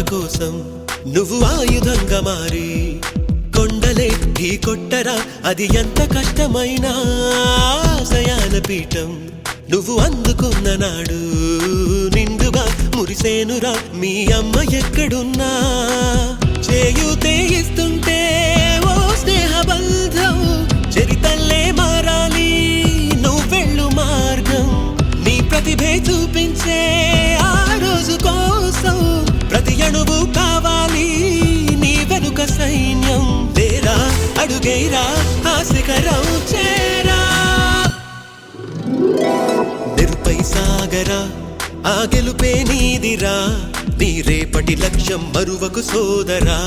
కోసం నువ్వు ఆయుధంగా మారి కొండలే ఢీ కొట్టరా, అది ఎంత కష్టమైనా ఆశయాల పీఠం నువ్వు అందుకున్న నాడు నిండుగా మురిసేనురా మీ అమ్మ ఎక్కడున్నా. చేయూతే ఇస్తుంటే ఓ స్నేహ బంధం చరితల్లే మారాలి నువ్వెళ్ళు మార్గం. నీ ప్రతిభే చూపించే ఆ రోజు కోసం ప్రతి అణువు కావాలి నీ వెనుక సైన్యం. తేరా అడుగేరా ఆ శిఖరం చేరా, నిరుపై సాగరా ఆ గెలుపే నీదిరా, నీ రేపటి లక్ష్యం మరువకు సోదరా.